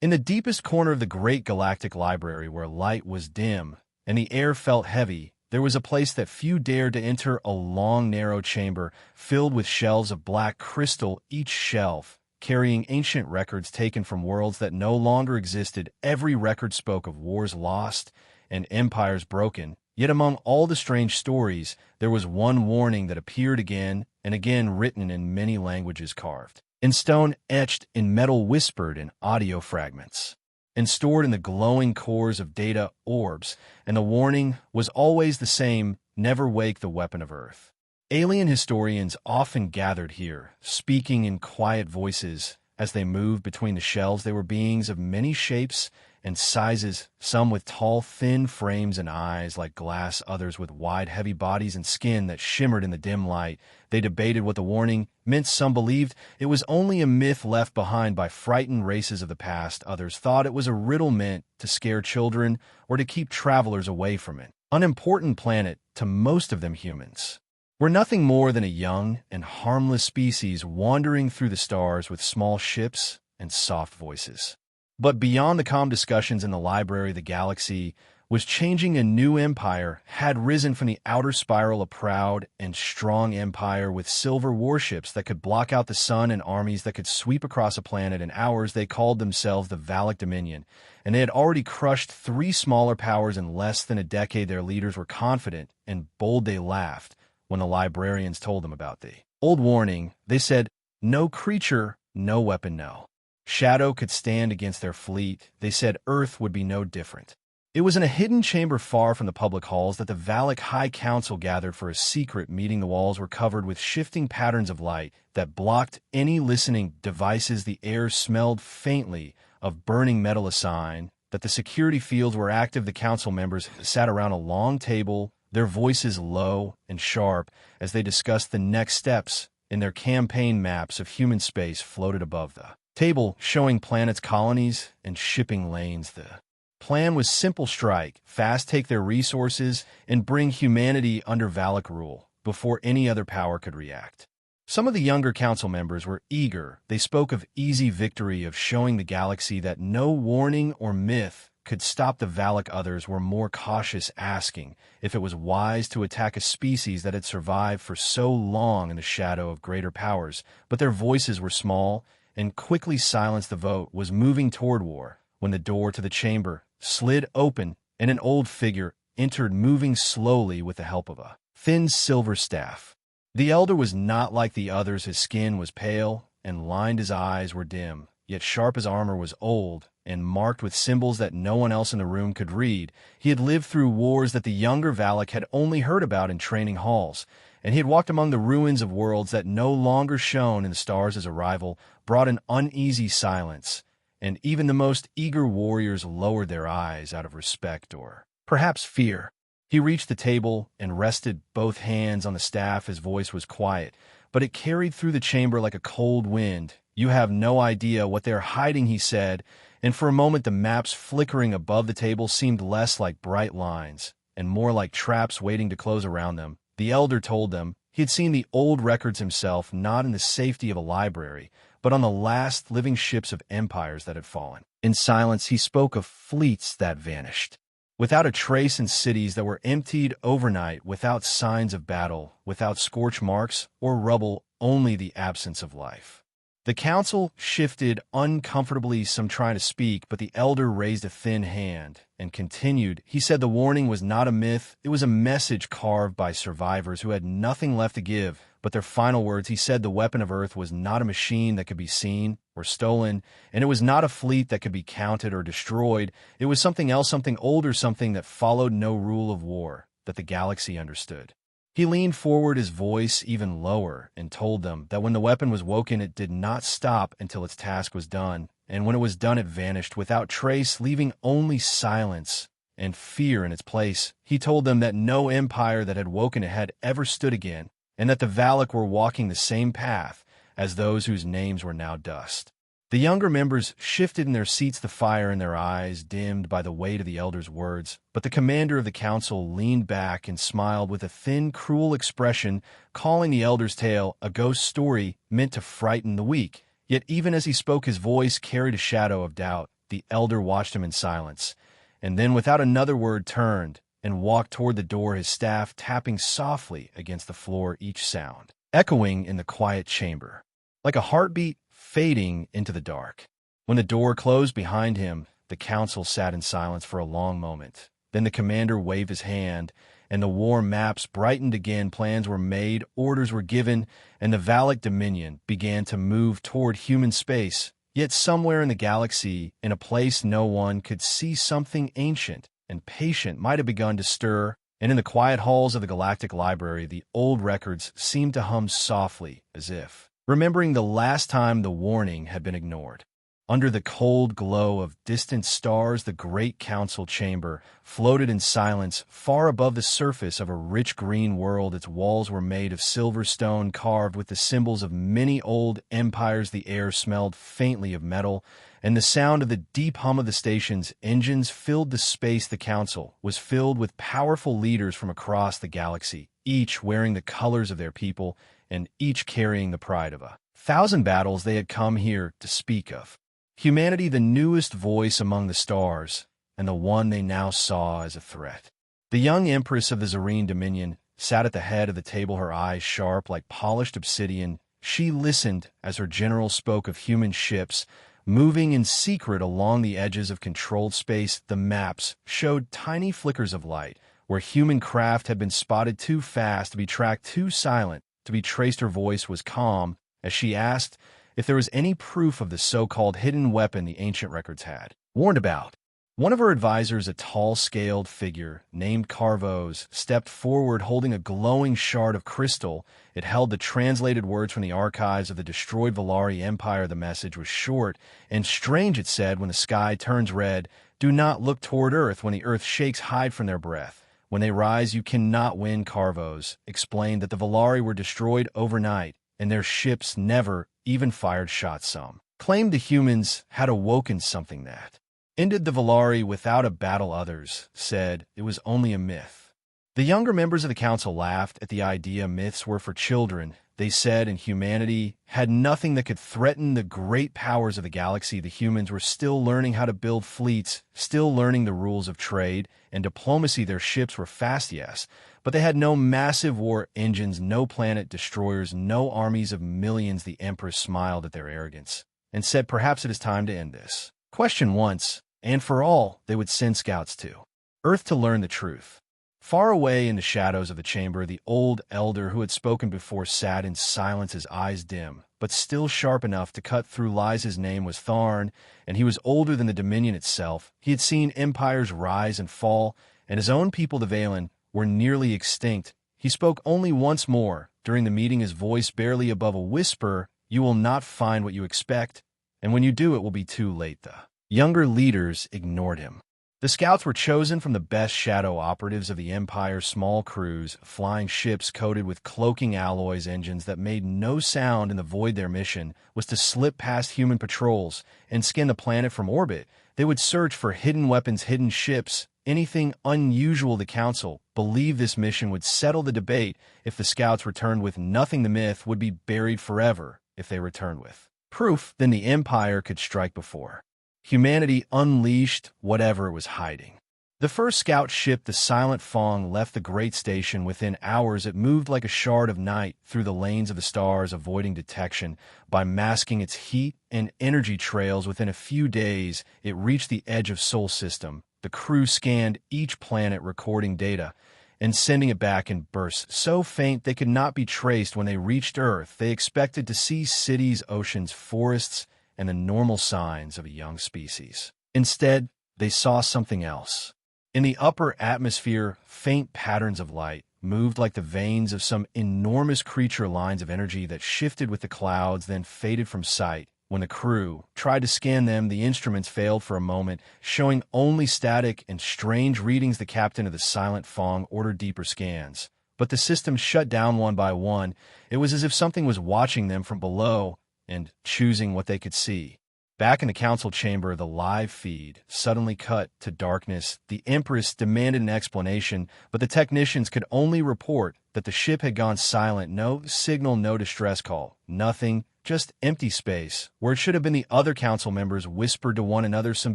In the deepest corner of the great galactic library where light was dim and the air felt heavy, there was a place that few dared to enter, a long, narrow chamber filled with shelves of black crystal, each shelf carrying ancient records taken from worlds that no longer existed. Every record spoke of wars lost and empires broken. Yet among all the strange stories, there was one warning that appeared again and again, written in many languages, carved in stone, etched in metal, whispered in audio fragments, and stored in the glowing cores of data orbs. And the warning was always the same: never wake the weapon of Earth. Alien historians often gathered here, speaking in quiet voices as they moved between the shelves. They were beings of many shapes and sizes, some with tall, thin frames and eyes like glass, others with wide, heavy bodies and skin that shimmered in the dim light. They debated what the warning meant. Some believed it was only a myth left behind by frightened races of the past. Others thought it was a riddle meant to scare children or to keep travelers away from it. Unimportant planet, to most of them humans, were nothing more than a young and harmless species wandering through the stars with small ships and soft voices. But beyond the calm discussions in the library, the galaxy was changing. A new empire had risen from the outer spiral, a proud and strong empire with silver warships that could block out the sun and armies that could sweep across a planet in hours. They called themselves the Valak Dominion, and they had already crushed 3 smaller powers in less than a decade. Their leaders were confident and bold. They laughed when the librarians told them about the old warning. They said, "No creature, no weapon, no shadow could stand against their fleet." They said Earth would be no different. It was in a hidden chamber far from the public halls that the Valak High Council gathered for a secret meeting. The walls were covered with shifting patterns of light that blocked any listening devices. The air smelled faintly of burning metal, a sign that the security fields were active. The council members sat around a long table, their voices low and sharp, as they discussed the next steps in their campaign. Maps of human space floated above the table, showing planets, colonies, and shipping lanes. The plan was simple: strike fast, take their resources, and bring humanity under Valak rule before any other power could react. Some of the younger council members were eager. They spoke of easy victory, of showing the galaxy that no warning or myth could stop the Valak. Others were more cautious, asking if it was wise to attack a species that had survived for so long in the shadow of greater powers. But their voices were small and quickly silenced. The vote was moving toward war when the door to the chamber slid open and an old figure entered, moving slowly with the help of a thin silver staff. The elder was not like the others. His skin was pale and lined, his eyes were dim, yet sharp. His armor was old and marked with symbols that no one else in the room could read. He had lived through wars that the younger Valak had only heard about in training halls, and he had walked among the ruins of worlds that no longer shone in the stars. His arrival brought an uneasy silence, and even the most eager warriors lowered their eyes out of respect or perhaps fear. He reached the table and rested both hands on the staff. His voice was quiet, but it carried through the chamber like a cold wind. "You have no idea what they're hiding," he said, and for a moment the maps flickering above the table seemed less like bright lines and more like traps waiting to close around them. The elder told them he had seen the old records himself, not in the safety of a library, but on the last living ships of empires that had fallen. In silence, he spoke of fleets that vanished, without a trace, in cities that were emptied overnight, without signs of battle, without scorch marks or rubble, only the absence of life. The council shifted uncomfortably, some trying to speak, but the elder raised a thin hand and continued. He said the warning was not a myth. It was a message carved by survivors who had nothing left to give but their final words. He said the weapon of Earth was not a machine that could be seen or stolen, and it was not a fleet that could be counted or destroyed. It was something else, something older, something that followed no rule of war that the galaxy understood. He leaned forward, his voice even lower, and told them that when the weapon was woken, it did not stop until its task was done, and when it was done, it vanished without trace, leaving only silence and fear in its place. He told them that no empire that had woken it had ever stood again, and that the Valak were walking the same path as those whose names were now dust. The younger members shifted in their seats, the fire in their eyes dimmed by the weight of the elder's words, but the commander of the council leaned back and smiled with a thin, cruel expression, calling the elder's tale a ghost story meant to frighten the weak. Yet even as he spoke, his voice carried a shadow of doubt. the elder watched him in silence, and then without another word turned and walked toward the door, his staff tapping softly against the floor, each sound echoing in the quiet chamber, like a heartbeat fading into the dark. When the door closed behind him, the council sat in silence for a long moment. Then the commander waved his hand, and the war maps brightened again. Plans were made, orders were given, and the Valak Dominion began to move toward human space. Yet somewhere in the galaxy, in a place no one could see, something ancient and patient might have begun to stir, and in the quiet halls of the Galactic Library, the old records seemed to hum softly, as if remembering the last time the warning had been ignored. Under the cold glow of distant stars, the great council chamber floated in silence far above the surface of a rich green world. Its walls were made of silver stone carved with the symbols of many old empires. The air smelled faintly of metal, and the sound of the deep hum of the station's engines filled the space. The council was filled with powerful leaders from across the galaxy, each wearing the colors of their people and each carrying the pride of 1,000 battles they had come here to speak of. Humanity, the newest voice among the stars, and the one they now saw as a threat. The young empress of the Zareen Dominion sat at the head of the table, her eyes sharp like polished obsidian. She listened as her general spoke of human ships moving in secret along the edges of controlled space. The maps showed tiny flickers of light where human craft had been spotted, too fast to be tracked, too silent to be traced. Her voice was calm as she asked if there was any proof of the so-called hidden weapon the ancient records had warned about. One of her advisors, a tall, scaled figure named Carvos, stepped forward holding a glowing shard of crystal. It held the translated words from the archives of the destroyed Valari Empire. The message was short and strange. It said, "When the sky turns red, do not look toward Earth. When the Earth shakes, hide from their breath. When they rise, you cannot win." Carvos explained that the Valari were destroyed overnight, and their ships never even fired shots. Some claimed the humans had awoken something that ended the Valari without a battle. Others said it was only a myth. The younger members of the council laughed at the idea. Myths were for children, they said, and humanity had nothing that could threaten the great powers of the galaxy. The humans were still learning how to build fleets, still learning the rules of trade and diplomacy. Their ships were fast, yes, but they had no massive war engines, no planet destroyers, no armies of millions. The Empress smiled at their arrogance and said, "Perhaps it is time to end this question once and for all." They would send scouts to Earth to learn the truth. Far away in the shadows of the chamber, the old elder who had spoken before sat in silence, his eyes dim, but still sharp enough to cut through lies. His name was Tharn, and he was older than the Dominion itself. He had seen empires rise and fall, and his own people, the Valen, were nearly extinct. He spoke only once more during the meeting, his voice barely above a whisper. "You will not find what you expect, and when you do, it will be too late." The younger leaders ignored him. The scouts were chosen from the best shadow operatives of the Empire, small crews, flying ships coated with cloaking alloys, engines that made no sound in the void. Their mission was to slip past human patrols and scan the planet from orbit. They would search for hidden weapons, hidden ships, anything unusual. The council believed this mission would settle the debate. If the scouts returned with nothing, the myth would be buried forever. If they returned with proof, then the Empire could strike before humanity unleashed whatever it was hiding. The first scout ship, the Silent Fong, left the great station within hours. It moved like a shard of night through the lanes of the stars, avoiding detection by masking its heat and energy trails. Within a few days, it reached the edge of Sol System. The crew scanned each planet, recording data and sending it back in bursts so faint they could not be traced. When they reached Earth, they expected to see cities, oceans, forests, and the normal signs of a young species. Instead, they saw something else. In the upper atmosphere, faint patterns of light moved like the veins of some enormous creature, lines of energy that shifted with the clouds, then faded from sight. When the crew tried to scan them, the instruments failed for a moment, showing only static and strange readings. The captain of the Silent Fong ordered deeper scans, but the system shut down one by one. It was as if something was watching them from below and choosing what they could see. Back in the council chamber, the live feed suddenly cut to darkness. The Empress demanded an explanation, but the technicians could only report that the ship had gone silent. No signal, no distress call, nothing, just empty space, where it should have been the other council members whispered to one another, some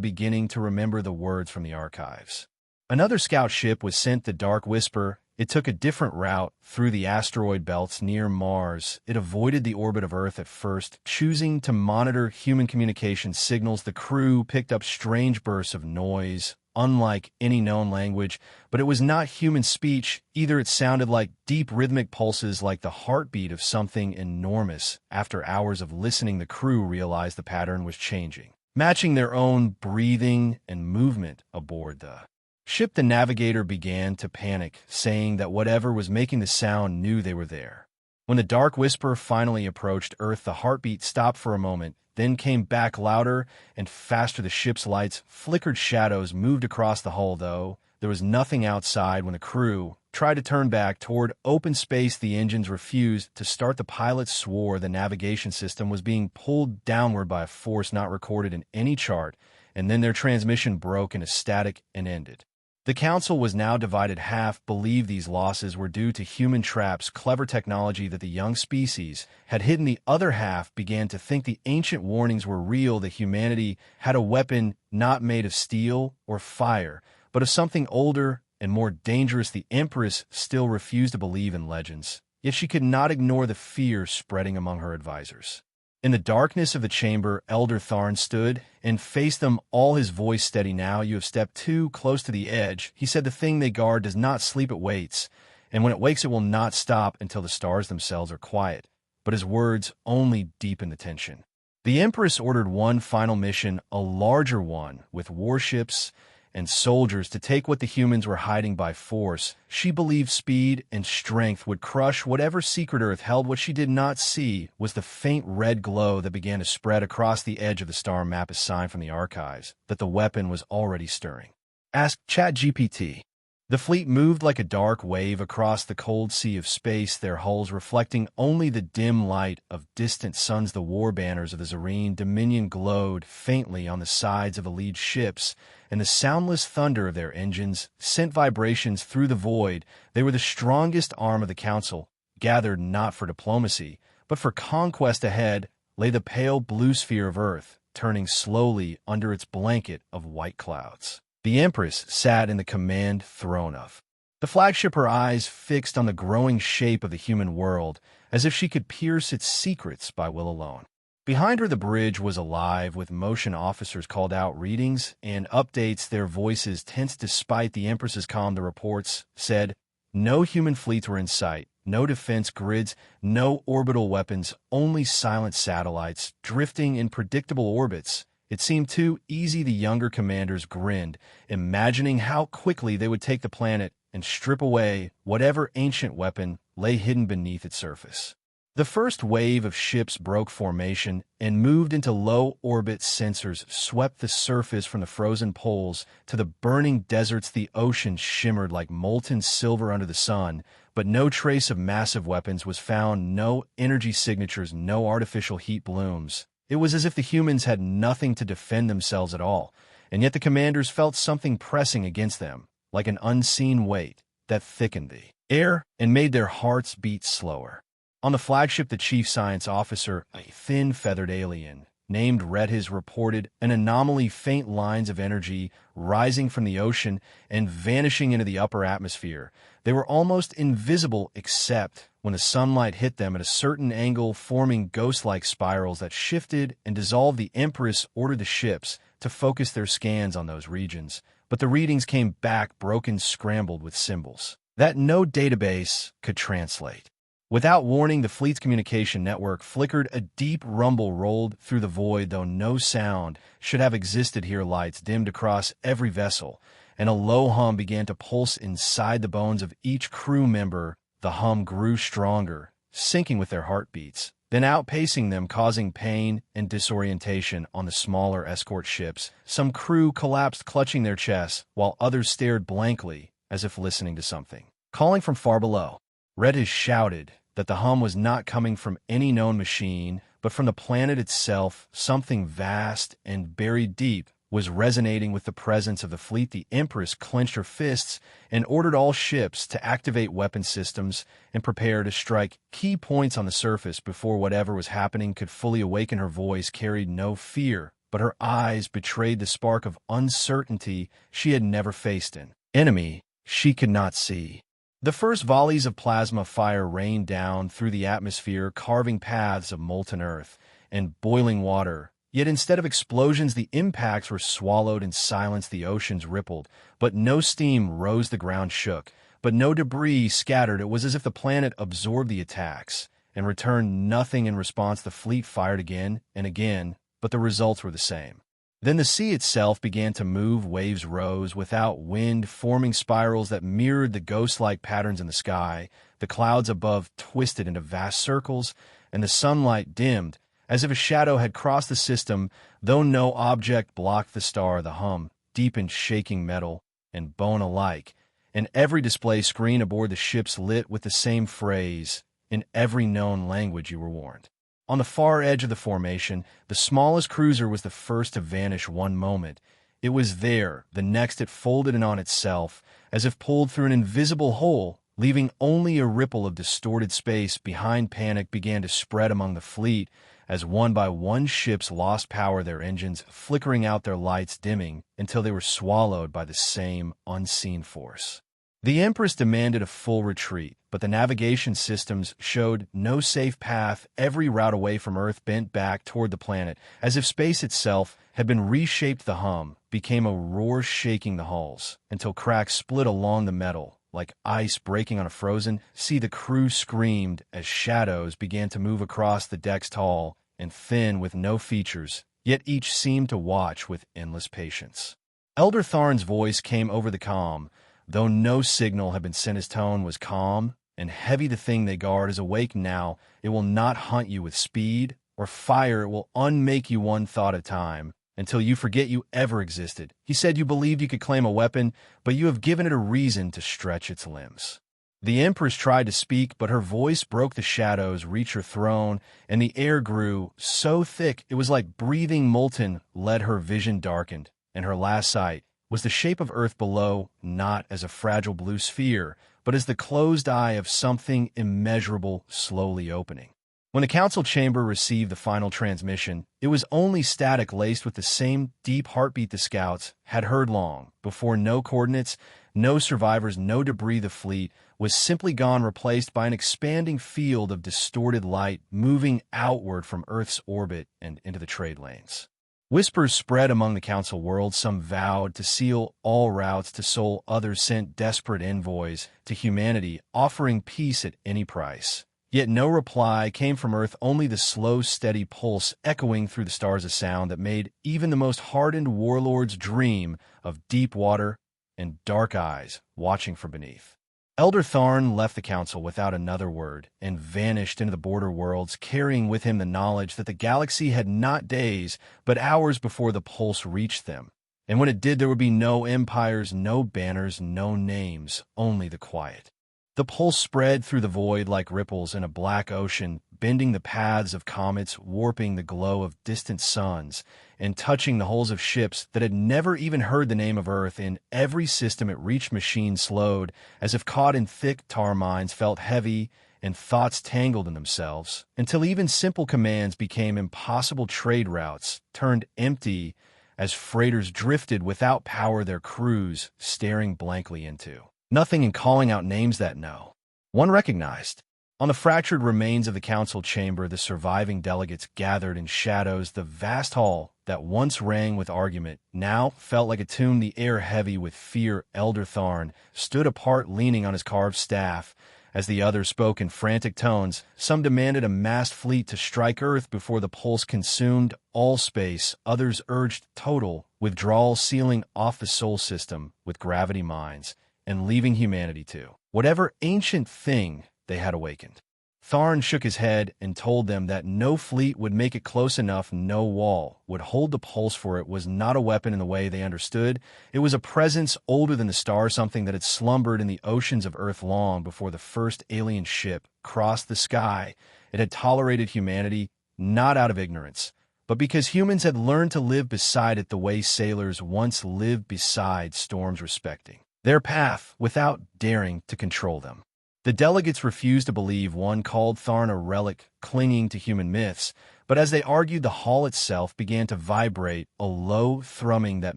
beginning to remember the words from the archives. Another scout ship was sent, the Dark Whisper. It took a different route through the asteroid belts near Mars. It avoided the orbit of Earth at first, choosing to monitor human communication signals. The crew picked up strange bursts of noise, unlike any known language, but it was not human speech. Either it sounded like deep rhythmic pulses, like the heartbeat of something enormous. After hours of listening, the crew realized the pattern was changing, matching their own breathing and movement aboard the ship. The navigator began to panic, saying that whatever was making the sound knew they were there. When the Dark Whisper finally approached Earth, the heartbeat stopped for a moment, then came back louder and faster. The ship's lights flickered, shadows moved across the hull, though there was nothing outside. When the crew tried to turn back toward open space, the engines refused to start. The pilots swore the navigation system was being pulled downward by a force not recorded in any chart, and then their transmission broke into static and ended. The council was now divided. Half believed these losses were due to human traps, clever technology that the young species had hidden. The other half began to think the ancient warnings were real, that humanity had a weapon not made of steel or fire, but of something older and more dangerous. The Empress still refused to believe in legends, yet she could not ignore the fear spreading among her advisors. In the darkness of the chamber, Elder Tharn stood and faced them, all his voice steady. Now you have stepped too close to the edge, he said. The thing they guard does not sleep, it waits, and when it wakes it will not stop until the stars themselves are quiet. But his words only deepened the tension. The Empress ordered one final mission, a larger one, with warships and soldiers, to take what the humans were hiding by force. She believed speed and strength would crush whatever secret Earth held. What she did not see was the faint red glow that began to spread across the edge of the star map, a sign from the archives that the weapon was already stirring. Ask ChatGPT. The fleet moved like a dark wave across the cold sea of space, their hulls reflecting only the dim light of distant suns. The war banners of the Zareen Dominion glowed faintly on the sides of the lead ships, and the soundless thunder of their engines sent vibrations through the void. They were the strongest arm of the council, gathered not for diplomacy, but for conquest. Ahead lay the pale blue sphere of Earth, turning slowly under its blanket of white clouds. The Empress sat in the command throne of the flagship, her eyes fixed on the growing shape of the human world, as if she could pierce its secrets by will alone. Behind her, the bridge was alive with motion. Officers called out readings and updates, their voices tense despite the Empress's calm. The reports said no human fleets were in sight, no defense grids, no orbital weapons, only silent satellites drifting in predictable orbits. It seemed too easy. The younger commanders grinned, imagining how quickly they would take the planet and strip away whatever ancient weapon lay hidden beneath its surface. The first wave of ships broke formation and moved into low orbit. Sensors swept the surface from the frozen poles to the burning deserts. The ocean shimmered like molten silver under the sun, but no trace of massive weapons was found, no energy signatures, no artificial heat blooms. It was as if the humans had nothing to defend themselves at all, and yet the commanders felt something pressing against them, like an unseen weight that thickened the air and made their hearts beat slower. On the flagship, the chief science officer, a thin, feathered alien named Redhis, reported an anomaly, faint lines of energy rising from the ocean and vanishing into the upper atmosphere. They were almost invisible except when the sunlight hit them at a certain angle, forming ghost-like spirals that shifted and dissolved. The Empress ordered the ships to focus their scans on those regions, but the readings came back broken, scrambled with symbols that no database could translate. Without warning, the fleet's communication network flickered. A deep rumble rolled through the void, though no sound should have existed here. Lights dimmed across every vessel, and a low hum began to pulse inside the bones of each crew member. The hum grew stronger, syncing with their heartbeats, then outpacing them, causing pain and disorientation on the smaller escort ships. Some crew collapsed, clutching their chests, while others stared blankly, as if listening to something calling from far below. Redhis shouted that the hum was not coming from any known machine, but from the planet itself, something vast and buried deep was resonating with the presence of the fleet, the Empress clenched her fists and ordered all ships to activate weapon systems and prepare to strike key points on the surface before whatever was happening could fully awaken. Her voice carried no fear, but her eyes betrayed the spark of uncertainty she had never faced an enemy she could not see. The first volleys of plasma fire rained down through the atmosphere, carving paths of molten earth and boiling water. Yet instead of explosions, the impacts were swallowed in silence. The oceans rippled, but no steam rose. The ground shook, but no debris scattered. It was as if the planet absorbed the attacks and returned nothing in response. The fleet fired again and again, but the results were the same. Then the sea itself began to move. Waves rose without wind, forming spirals that mirrored the ghost-like patterns in the sky. The clouds above twisted into vast circles, and the sunlight dimmed, as if a shadow had crossed the system, though no object blocked the star. The hum deepened, shaking metal and bone alike, and every display screen aboard the ships lit with the same phrase, "In every known language you were warned." On the far edge of the formation, the smallest cruiser was the first to vanish. One moment it was there, the next it folded in on itself, as if pulled through an invisible hole, leaving only a ripple of distorted space behind. Panic began to spread among the fleet, as one by one ships lost power, their engines flickering out, their lights dimming, until they were swallowed by the same unseen force. The Empress demanded a full retreat, but the navigation systems showed no safe path. Every route away from Earth bent back toward the planet, as if space itself had been reshaped. The hum became a roar, shaking the hulls, until cracks split along the metal, like ice breaking on a frozen sea. The crew screamed as shadows began to move across the decks, tall and thin with no features, yet each seemed to watch with endless patience. Elder Tharn's voice came over the comm, though no signal had been sent. His tone was calm and heavy. The thing they guard is awake now. It will not hunt you with speed or fire. It will unmake you one thought at a time, until you forget you ever existed. He said you believed you could claim a weapon, but you have given it a reason to stretch its limbs. The Empress tried to speak, but her voice broke the shadows, reached her throne, and the air grew so thick it was like breathing molten lead. Her vision darkened, and her last sight was the shape of Earth below, not as a fragile blue sphere, but as the closed eye of something immeasurable slowly opening. When the council chamber received the final transmission, it was only static laced with the same deep heartbeat the scouts had heard long before. No coordinates, no survivors, no debris. The fleet was simply gone, replaced by an expanding field of distorted light moving outward from Earth's orbit and into the trade lanes. Whispers spread among the council world. Some vowed to seal all routes to Sol, others sent desperate envoys to humanity, offering peace at any price. Yet no reply came from Earth, only the slow, steady pulse echoing through the stars, a sound that made even the most hardened warlords dream of deep water and dark eyes watching from beneath. Elder Tharn left the council without another word and vanished into the border worlds, carrying with him the knowledge that the galaxy had not days, but hours before the pulse reached them. And when it did, there would be no empires, no banners, no names, only the quiet. The pulse spread through the void like ripples in a black ocean, bending the paths of comets, warping the glow of distant suns, and touching the hulls of ships that had never even heard the name of Earth. In every system it reached, machines slowed, as if caught in thick. Tar minds felt heavy, and thoughts tangled in themselves, until even simple commands became impossible. Trade routes turned empty as freighters drifted without power, their crews staring blankly into nothing and calling out names that no one recognized. On the fractured remains of the council chamber, the surviving delegates gathered in shadows. The vast hall that once rang with argument now felt like a tomb, the air heavy with fear. Elder Tharn stood apart, leaning on his carved staff, as the others spoke in frantic tones. Some demanded a massed fleet to strike Earth before the pulse consumed all space. Others urged total withdrawal, sealing off the Sol system with gravity mines, and leaving humanity to whatever ancient thing they had awakened. Tharn shook his head and told them that no fleet would make it close enough, no wall would hold the pulse, for it was not a weapon in the way they understood. It was a presence older than the stars, something that had slumbered in the oceans of Earth long before the first alien ship crossed the sky. It had tolerated humanity, not out of ignorance, but because humans had learned to live beside it the way sailors once lived beside storms, respecting their path without daring to control them. The delegates refused to believe one called Tharn a relic clinging to human myths, but as they argued, the hall itself began to vibrate, a low thrumming that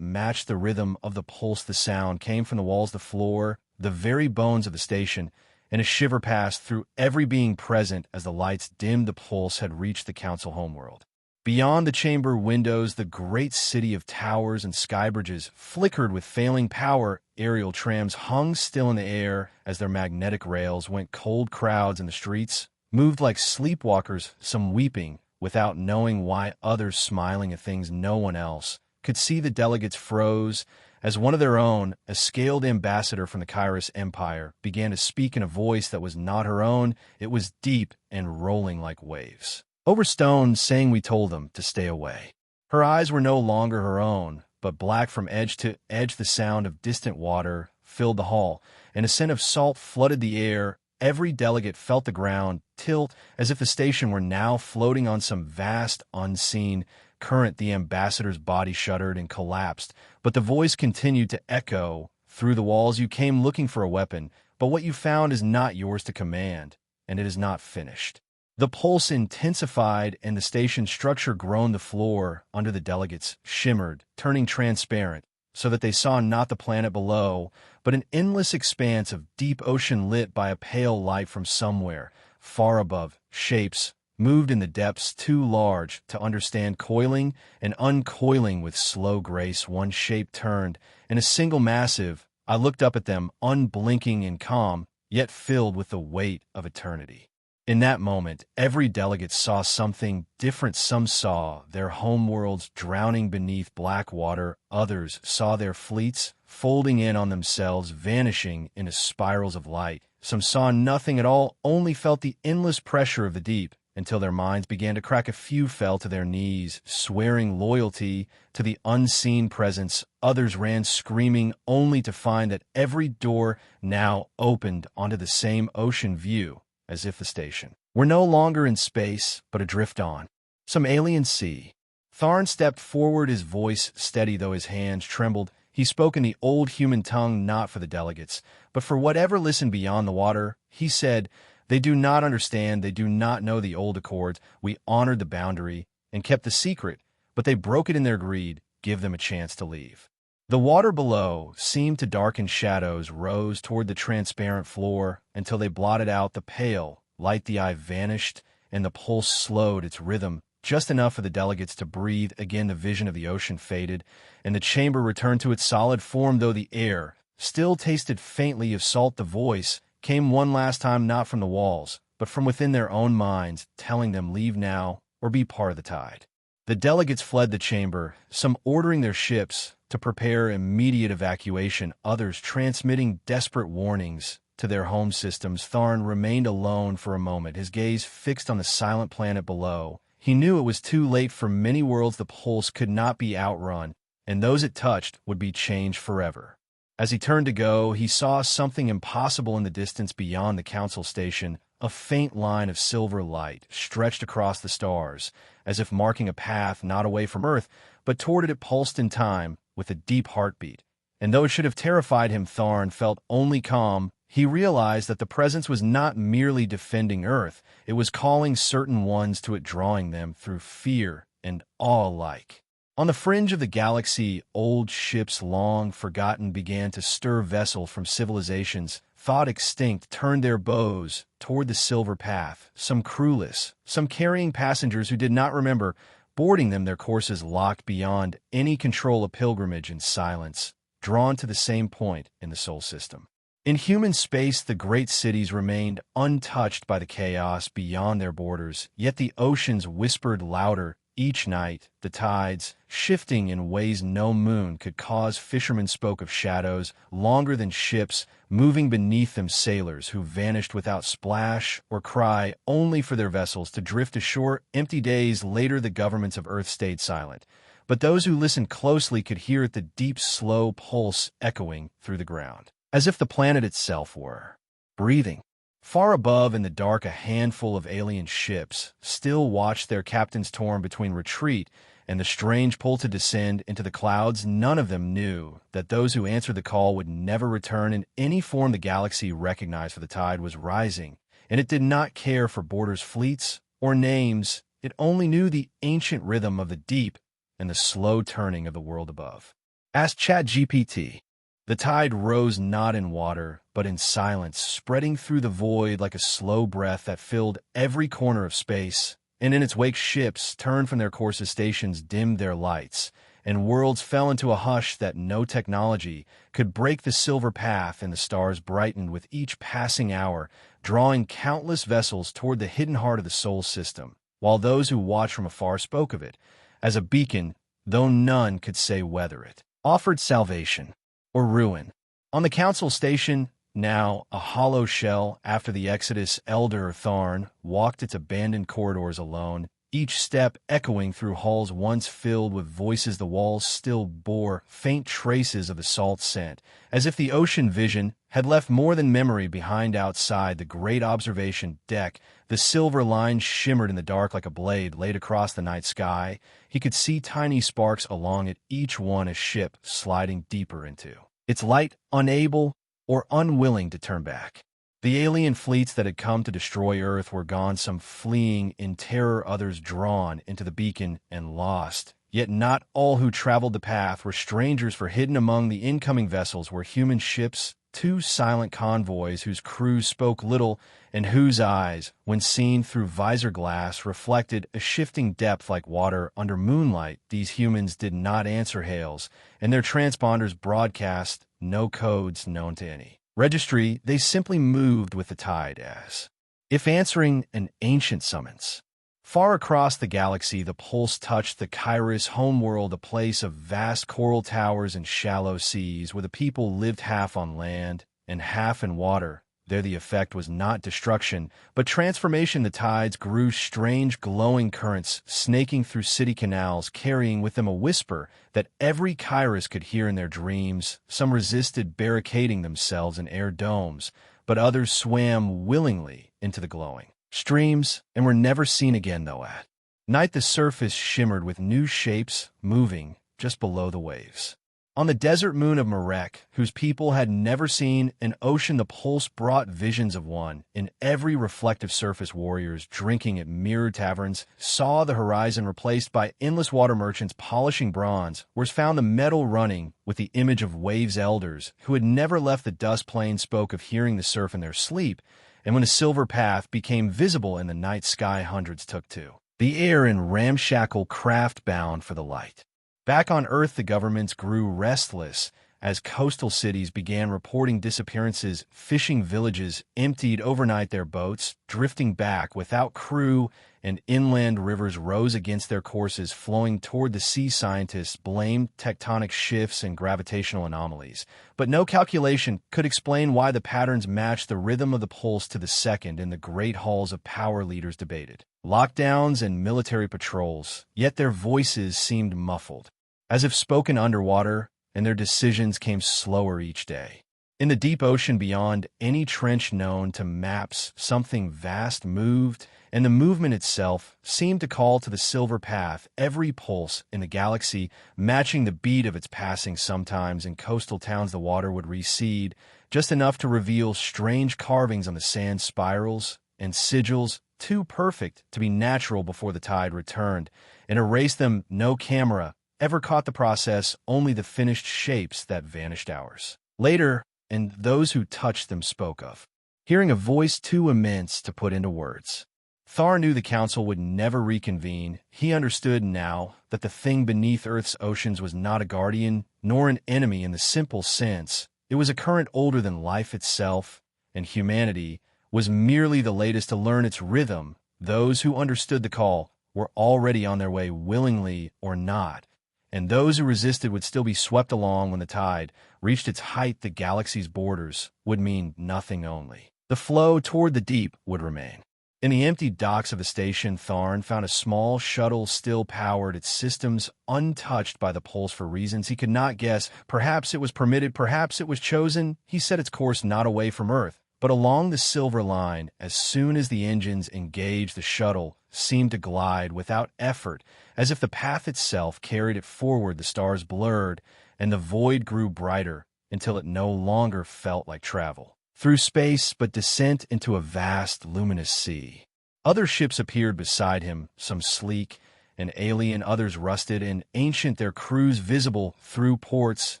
matched the rhythm of the pulse. The sound came from the walls, the floor, the very bones of the station, and a shiver passed through every being present as the lights dimmed. The pulse had reached the council homeworld. Beyond the chamber windows, the great city of towers and skybridges flickered with failing power. Aerial trams hung still in the air as their magnetic rails went cold. Crowds in the streets moved like sleepwalkers, some weeping without knowing why, others smiling at things no one else could see. The delegates froze as one of their own, a scaled ambassador from the Kairos Empire, began to speak in a voice that was not her own. It was deep and rolling like waves over stone, saying, "We told them to stay away." Her eyes were no longer her own, but black from edge to edge. The sound of distant water filled the hall, and a scent of salt flooded the air. Every delegate felt the ground tilt as if the station were now floating on some vast, unseen current. The ambassador's body shuddered and collapsed, but the voice continued to echo through the walls. "You came looking for a weapon, but what you found is not yours to command, and it is not finished." The pulse intensified, and the station structure groaned. The floor under the delegates shimmered, turning transparent, so that they saw not the planet below, but an endless expanse of deep ocean lit by a pale light from somewhere far above. Shapes moved in the depths, too large to understand, coiling and uncoiling with slow grace. One shape turned, and a single massive. I looked up at them, unblinking and calm, yet filled with the weight of eternity. In that moment, every delegate saw something different. Some saw their homeworlds drowning beneath black water. Others saw their fleets folding in on themselves, vanishing into spirals of light. Some saw nothing at all, only felt the endless pressure of the deep, until their minds began to crack. A few fell to their knees, swearing loyalty to the unseen presence. Others ran screaming, only to find that every door now opened onto the same ocean view, as if the station were no longer in space, but adrift on some alien sea. Tharn stepped forward, his voice steady though his hands trembled. He spoke in the old human tongue, not for the delegates, but for whatever listened beyond the water. He said, "They do not understand, they do not know the old accords. We honored the boundary and kept the secret, but they broke it in their greed. Give them a chance to leave." The water below seemed to darken. Shadows rose toward the transparent floor until they blotted out the pale light. The eye vanished, and the pulse slowed its rhythm, just enough for the delegates to breathe again. The vision of the ocean faded, and the chamber returned to its solid form, though the air still tasted faintly of salt. The voice came one last time, not from the walls, but from within their own minds, telling them, "Leave now or be part of the tide." The delegates fled the chamber, some ordering their ships to prepare immediate evacuation, others transmitting desperate warnings to their home systems. Tharn remained alone for a moment, his gaze fixed on the silent planet below. He knew it was too late for many worlds. The pulse could not be outrun, and those it touched would be changed forever. As he turned to go, he saw something impossible in the distance beyond the council station. A faint line of silver light stretched across the stars, as if marking a path not away from Earth, but toward it. It pulsed in time, with a deep heartbeat. And though it should have terrified him, Tharn felt only calm. He realized that the presence was not merely defending Earth, it was calling certain ones to it, drawing them through fear and awe alike. On the fringe of the galaxy, old ships long forgotten began to stir. Vessels from civilizations thought extinct turned their bows toward the silver path, some crewless, some carrying passengers who did not remember boarding them, their courses locked beyond any control. A pilgrimage in silence, drawn to the same point in the Sol system. In human space, the great cities remained untouched by the chaos beyond their borders, yet the oceans whispered louder each night, the tides shifting in ways no moon could cause. Fishermen spoke of shadows longer than ships moving beneath them, sailors who vanished without splash or cry, only for their vessels to drift ashore. Empty days later, the governments of Earth stayed silent, but those who listened closely could hear it, the deep, slow pulse echoing through the ground, as if the planet itself were breathing. Far above in the dark, a handful of alien ships still watched their captains torn between retreat and the strange pull to descend into the clouds. None of them knew that those who answered the call would never return in any form the galaxy recognized, for the tide was rising, and it did not care for borders, fleets, or names. It only knew the ancient rhythm of the deep and the slow turning of the world above. Ask ChatGPT. The tide rose not in water, but in silence, spreading through the void like a slow breath that filled every corner of space. And in its wake, ships turned from their courses, stations dimmed their lights, and worlds fell into a hush that no technology could break. The silver path and the stars brightened with each passing hour, drawing countless vessels toward the hidden heart of the Sol system, while those who watched from afar spoke of it as a beacon, though none could say whether it offered salvation or ruin. On the council station, now a hollow shell after the Exodus, Elder Tharn walked its abandoned corridors alone, each step echoing through halls once filled with voices. The walls still bore faint traces of the salt scent, as if the ocean vision had left more than memory behind. Outside the great observation deck, the silver line shimmered in the dark like a blade laid across the night sky. He could see tiny sparks along it, each one a ship sliding deeper into its light, unable or unwilling to turn back. The alien fleets that had come to destroy Earth were gone, some fleeing in terror, others drawn into the beacon and lost. Yet not all who traveled the path were strangers, for hidden among the incoming vessels were human ships, two silent convoys whose crews spoke little and whose eyes, when seen through visor glass, reflected a shifting depth like water under moonlight. These humans did not answer hails, and their transponders broadcast no codes known to any registry. They simply moved with the tide, as if answering an ancient summons. Far across the galaxy, the pulse touched the Kairos homeworld, a place of vast coral towers and shallow seas, where the people lived half on land and half in water. There the effect was not destruction, but transformation. The tides grew strange glowing currents, snaking through city canals, carrying with them a whisper that every Kairos could hear in their dreams. Some resisted, barricading themselves in air domes, but others swam willingly into the glowing streams and were never seen again. Though at night the surface shimmered with new shapes, moving just below the waves. On the desert moon of Marek, whose people had never seen an ocean, the pulse brought visions of one in every reflective surface. Warriors drinking at mirrored taverns saw the horizon replaced by endless water. Merchants polishing bronze, whereas found the metal running with the image of waves. Elders who had never left the dust plain spoke of hearing the surf in their sleep. And when a silver path became visible in the night sky, hundreds took to the air in ramshackle craft bound for the light. Back on Earth, the governments grew restless as coastal cities began reporting disappearances. Fishing villages emptied overnight, their boats drifting back without crew, and inland rivers rose against their courses, flowing toward the sea. Scientists blamed tectonic shifts and gravitational anomalies, but no calculation could explain why the patterns matched the rhythm of the pulse to the second. In the great halls of power, leaders debated lockdowns and military patrols, yet their voices seemed muffled, as if spoken underwater, and their decisions came slower each day. In the deep ocean beyond any trench known to maps, something vast moved, and the movement itself seemed to call to the silver path, every pulse in the galaxy matching the beat of its passing. Sometimes in coastal towns the water would recede, just enough to reveal strange carvings on the sand, spirals and sigils, too perfect to be natural before the tide returned, and erased them. No camera ever caught the process, only the finished shapes that vanished hours later, and those who touched them spoke of hearing a voice too immense to put into words. Thar knew the council would never reconvene. He understood now that the thing beneath Earth's oceans was not a guardian, nor an enemy in the simple sense. It was a current older than life itself, and humanity was merely the latest to learn its rhythm. Those who understood the call were already on their way, willingly or not, and those who resisted would still be swept along when the tide reached its height. The galaxy's borders would mean nothing, only the flow toward the deep would remain. In the empty docks of the station, Tharn found a small shuttle still powered, its systems untouched by the pulse for reasons he could not guess. Perhaps it was permitted, perhaps it was chosen. He set its course not away from Earth, But along the silver line, as soon as the engines engaged, the shuttle seemed to glide without effort, as if the path itself carried it forward. The stars blurred, and the void grew brighter until it no longer felt like travel through space, but descent into a vast, luminous sea. Other ships appeared beside him, some sleek and alien, others rusted and ancient, their crews visible through ports,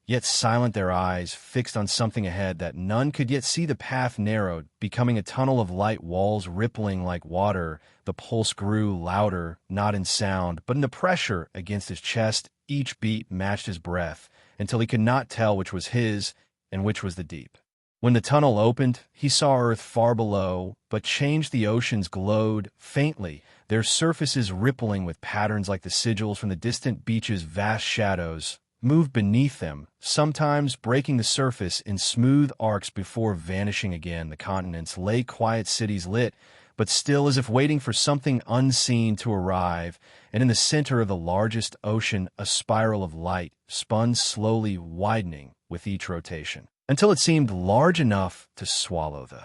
yet silent, their eyes fixed on something ahead that none could yet see. The path narrowed, becoming a tunnel of light, walls rippling like water. The pulse grew louder, not in sound, but in the pressure against his chest. Each beat matched his breath, until he could not tell which was his and which was the deep. When the tunnel opened, he saw Earth far below, but changed. The oceans glowed faintly, their surfaces rippling with patterns like the sigils from the distant beaches. Vast shadows moved beneath them, sometimes breaking the surface in smooth arcs before vanishing again. The continents lay quiet, cities lit, but still, as if waiting for something unseen to arrive. And in the center of the largest ocean, a spiral of light spun slowly, widening with each rotation, until it seemed large enough to swallow the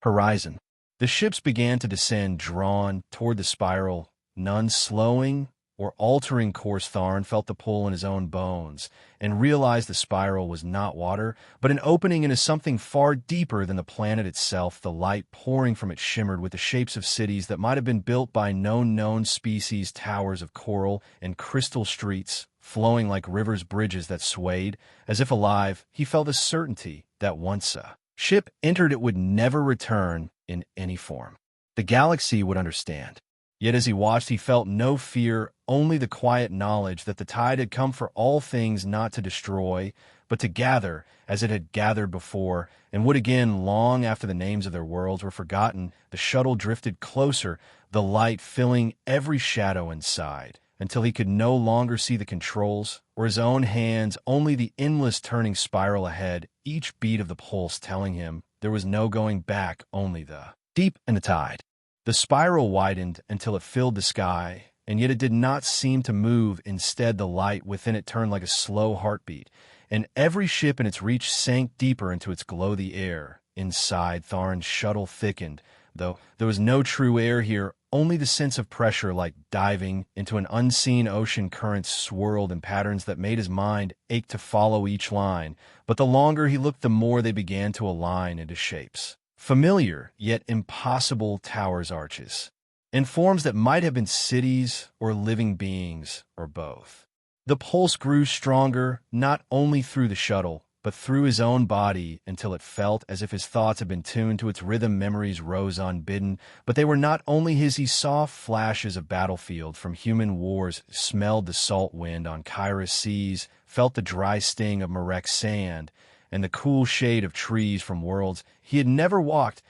horizon. The ships began to descend, drawn toward the spiral, none slowing or altering course. Tharn felt the pull in his own bones and realized the spiral was not water, but an opening into something far deeper than the planet itself. The light pouring from it shimmered with the shapes of cities that might have been built by no known species, towers of coral and crystal, streets flowing like rivers, bridges that swayed as if alive. He felt the certainty that once a ship entered, it would never return in any form. The galaxy would understand. Yet as he watched, he felt no fear, only the quiet knowledge that the tide had come for all things, not to destroy, but to gather, as it had gathered before, and would again long after the names of their worlds were forgotten. The shuttle drifted closer, the light filling every shadow inside, until he could no longer see the controls or his own hands, only the endless turning spiral ahead, each beat of the pulse telling him there was no going back, only the deep and the tide. The spiral widened until it filled the sky, and yet it did not seem to move. Instead, the light within it turned like a slow heartbeat, and every ship in its reach sank deeper into its glow. The air inside Tharn's shuttle thickened, though there was no true air here, only the sense of pressure, like diving into an unseen ocean. Currents swirled in patterns that made his mind ache to follow each line, but the longer he looked, the more they began to align into shapes familiar yet impossible, towers, arches, in forms that might have been cities or living beings, or both. The pulse grew stronger, not only through the shuttle, but through his own body, until it felt as if his thoughts had been tuned to its rhythm. Memories rose unbidden, but they were not only his. He saw flashes of battlefield from human wars, smelled the salt wind on Kairos seas, felt the dry sting of Marek sand, and the cool shade of trees from worlds he had never walked.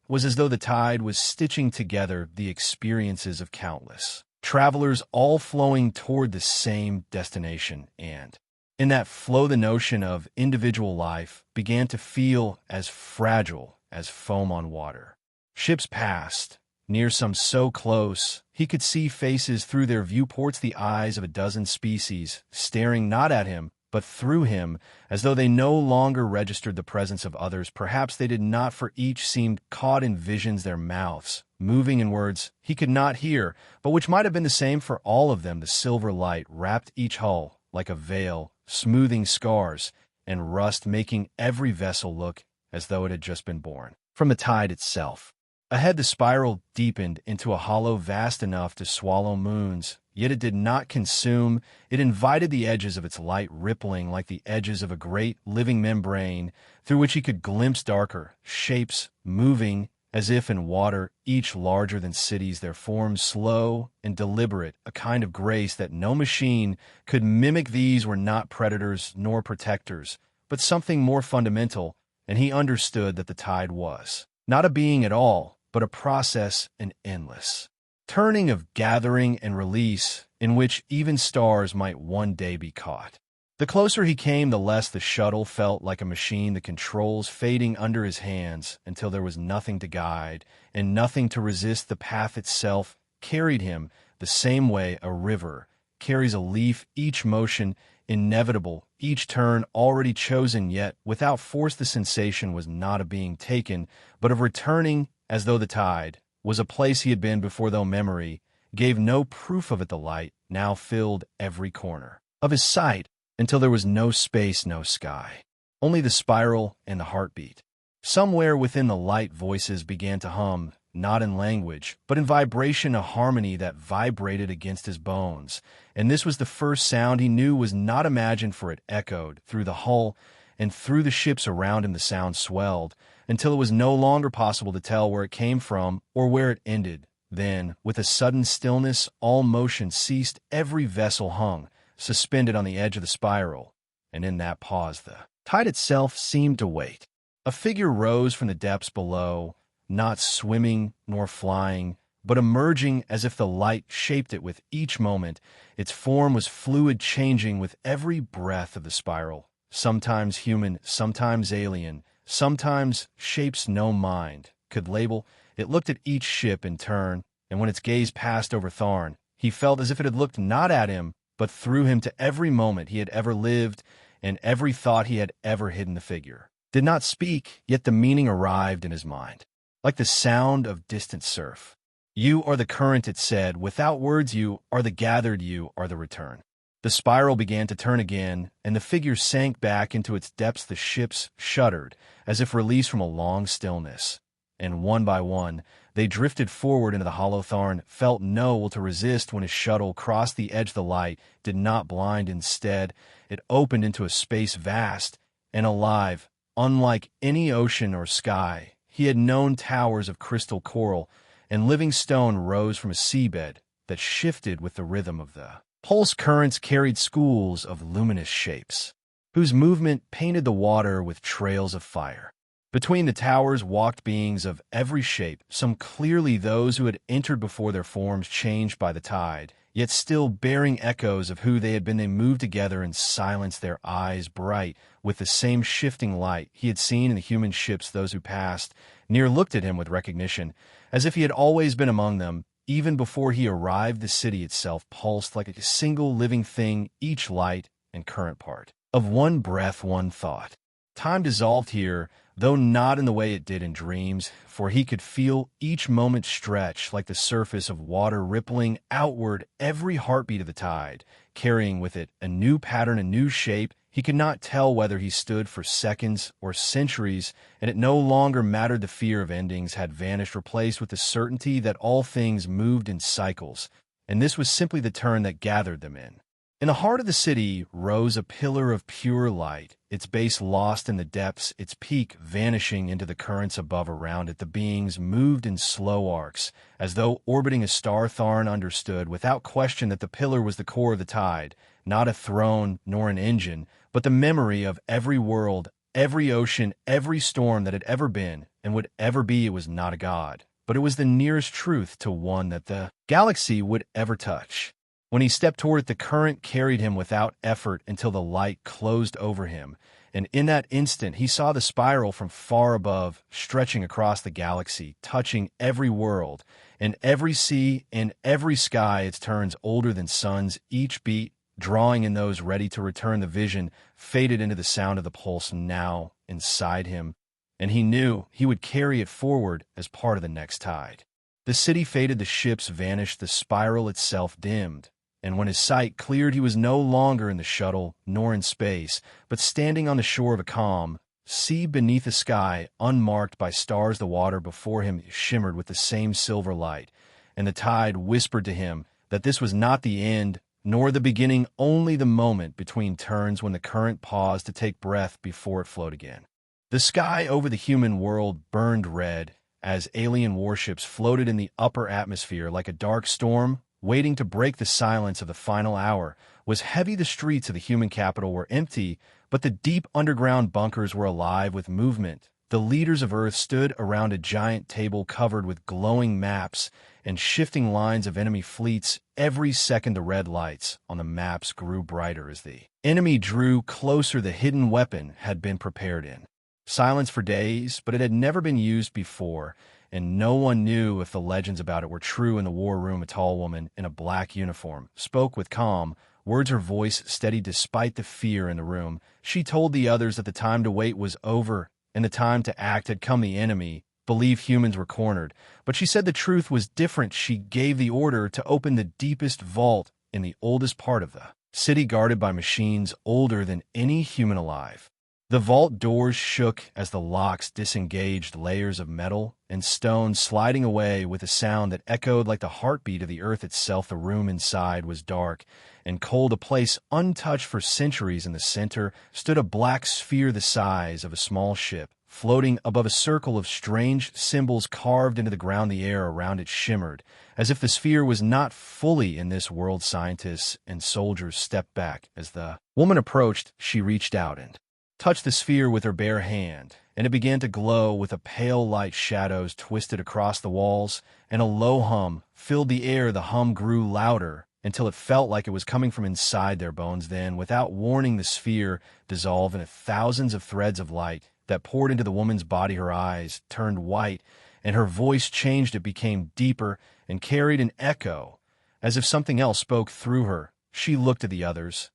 Was as though the tide was stitching together the experiences of countless travelers, all flowing toward the same destination. And in that flow, the notion of individual life began to feel as fragile as foam on water. Ships passed, near, some so close he could see faces through their viewports, the eyes of a dozen species, staring not at him, but through him, as though they no longer registered the presence of others. Perhaps they did not, for each seemed caught in visions, their mouths moving in words he could not hear, but which might have been the same for all of them. The silver light wrapped each hull like a veil, smoothing scars and rust, making every vessel look as though it had just been born from the tide itself. Ahead, the spiral deepened into a hollow vast enough to swallow moons, yet it did not consume. It invited the edges of its light, rippling like the edges of a great living membrane, through which he could glimpse darker shapes moving as if in water, each larger than cities, their forms slow and deliberate, a kind of grace that no machine could mimic. These were not predators nor protectors, but something more fundamental, and he understood that the tide was not a being at all, but a process, an endless turning of gathering and release, in which even stars might one day be caught. The closer he came, the less the shuttle felt like a machine, the controls fading under his hands until there was nothing to guide and nothing to resist. The path itself carried him the same way a river carries a leaf, each motion inevitable, each turn already chosen, yet without force. The sensation was not of being taken, but of returning, as though the tide was a place he had been before, though memory gave no proof of it. The light now filled every corner of his sight until there was no space, no sky, only the spiral and the heartbeat. Somewhere within the light, voices began to hum, not in language, but in vibration, a harmony that vibrated against his bones. And this was the first sound he knew was not imagined, for it echoed through the hull and through the ships around him. The sound swelled until it was no longer possible to tell where it came from or where it ended. Then, with a sudden stillness, all motion ceased. Every vessel hung, suspended on the edge of the spiral, and in that pause the tide itself seemed to wait. A figure rose from the depths below, not swimming nor flying, but emerging as if the light shaped it with each moment. Its form was fluid, changing with every breath of the spiral, sometimes human, sometimes alien, sometimes shapes no mind could label. It looked at each ship in turn, and when its gaze passed over Tharn, he felt as if it had looked not at him, but through him to every moment he had ever lived and every thought he had ever hidden. The figure did not speak, yet the meaning arrived in his mind, like the sound of distant surf. "You are the current," it said, "without words. You are the gathered, you are the return." The spiral began to turn again, and the figure sank back into its depths. The ships shuddered, as if released from a long stillness, and one by one, they drifted forward into the hollow. Tharn felt no will to resist when his shuttle crossed the edge. The light did not blind. Instead, it opened into a space vast and alive, unlike any ocean or sky he had known. Towers of crystal, coral, and living stone rose from a seabed that shifted with the rhythm of the pulse. Currents carried schools of luminous shapes, whose movement painted the water with trails of fire. Between the towers walked beings of every shape, some clearly those who had entered before, their forms changed by the tide, yet still bearing echoes of who they had been. They moved together in silence, their eyes bright with the same shifting light he had seen in the human ships. Those who passed near looked at him with recognition, as if he had always been among them, even before he arrived. The city itself pulsed like a single living thing, each light and current part of one breath, one thought. Time dissolved here, though not in the way it did in dreams, for he could feel each moment stretch like the surface of water, rippling outward every heartbeat of the tide, carrying with it a new pattern, a new shape. He could not tell whether he stood for seconds or centuries, and it no longer mattered. The fear of endings had vanished, replaced with the certainty that all things moved in cycles, and this was simply the turn that gathered them in. In the heart of the city rose a pillar of pure light, its base lost in the depths, its peak vanishing into the currents above. Around it the beings moved in slow arcs, as though orbiting a star. Tharn understood without question that the pillar was the core of the tide, not a throne nor an engine, but the memory of every world, every ocean, every storm that had ever been and would ever be. It was not a god, but it was the nearest truth to one that the galaxy would ever touch. When he stepped toward it, the current carried him without effort until the light closed over him, and in that instant he saw the spiral from far above, stretching across the galaxy, touching every world, and every sea, and every sky. Its turns older than suns, each beat drawing in those ready to return. The vision faded into the sound of the pulse now inside him, and he knew he would carry it forward as part of the next tide. The city faded, the ships vanished, the spiral itself dimmed. And when his sight cleared, he was no longer in the shuttle, nor in space, but standing on the shore of a calm sea beneath a sky unmarked by stars. The water before him shimmered with the same silver light, and the tide whispered to him that this was not the end, nor the beginning, only the moment between turns when the current paused to take breath before it flowed again. The sky over the human world burned red as alien warships floated in the upper atmosphere like a dark storm waiting to break the silence of the final hour. Was heavy. The streets of the human capital were empty, but the deep underground bunkers were alive with movement. The leaders of Earth stood around a giant table covered with glowing maps and shifting lines of enemy fleets. Every second the red lights on the maps grew brighter as the enemy drew closer. The hidden weapon had been prepared in silence for days, but it had never been used before, and no one knew if the legends about it were true. In the war room, a tall woman in a black uniform spoke with calm Words her voice steadied despite the fear in the room. She told the others that the time to wait was over, and the time to act had come. The enemy believed humans were cornered, but she said the truth was different. She gave the order to open the deepest vault in the oldest part of the city, guarded by machines older than any human alive. The vault doors shook as the locks disengaged, layers of metal and stone sliding away with a sound that echoed like the heartbeat of the earth itself. The room inside was dark and cold, a place untouched for centuries. In the center stood a black sphere the size of a small ship, floating above a circle of strange symbols carved into the ground. The air around it shimmered, as if the sphere was not fully in this world. Scientists and soldiers stepped back. As the woman approached, she reached out and touched the sphere with her bare hand, and it began to glow with a pale light. Shadows twisted across the walls, and a low hum filled the air. The hum grew louder until it felt like it was coming from inside their bones. Then, without warning, the sphere dissolved into thousands of threads of light that poured into the woman's body. Her eyes turned white, and her voice changed. It became deeper and carried an echo, as if something else spoke through her. She looked at the others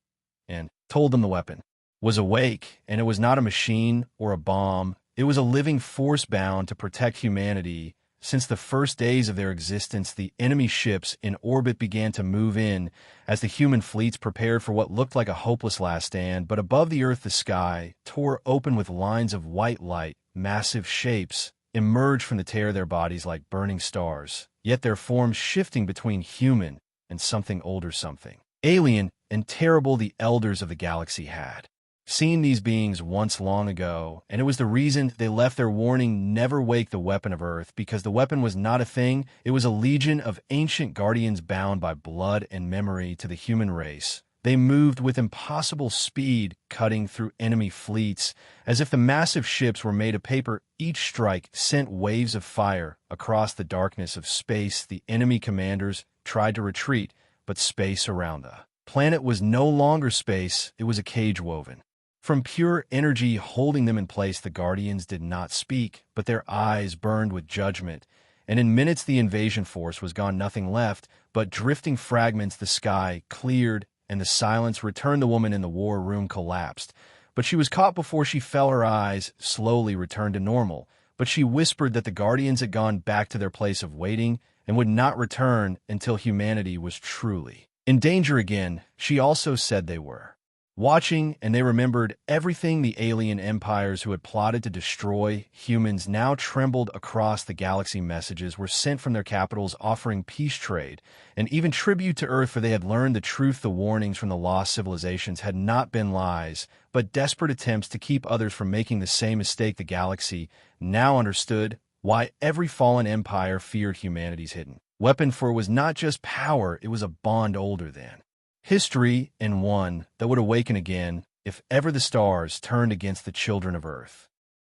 and told them the weapon was awake, and it was not a machine or a bomb. It was a living force bound to protect humanity. Since the first days of their existence, the enemy ships in orbit began to move in as the human fleets prepared for what looked like a hopeless last stand. But above the earth, the sky tore open with lines of white light. Massive shapes emerged from the tear of their bodies like burning stars, yet their forms shifting between human and something older, something alien and terrible. The elders of the galaxy had seen these beings once long ago, and it was the reason they left their warning, never wake the weapon of Earth, because the weapon was not a thing. It was a legion of ancient guardians bound by blood and memory to the human race. They moved with impossible speed, cutting through enemy fleets as if the massive ships were made of paper. Each strike sent waves of fire across the darkness of space. The enemy commanders tried to retreat, but space around the planet was no longer space. It was a cage woven from pure energy holding them in place. The Guardians did not speak, but their eyes burned with judgment, and in minutes the invasion force was gone, nothing left but drifting fragments. The sky cleared, and the silence returned. The woman in the war room collapsed, but she was caught before she fell. Her eyes slowly returned to normal, but she whispered that the Guardians had gone back to their place of waiting and would not return until humanity was truly in danger again. She also said they were watching, and they remembered everything. The alien empires who had plotted to destroy humans now trembled across the galaxy. Messages were sent from their capitals offering peace, trade, and even tribute to Earth, for they had learned the truth. The warnings from the lost civilizations had not been lies, but desperate attempts to keep others from making the same mistake. The galaxy now understood why every fallen empire feared humanity's hidden weapon, for it was not just power, it was a bond older than history, and one that would awaken again if ever the stars turned against the children of Earth.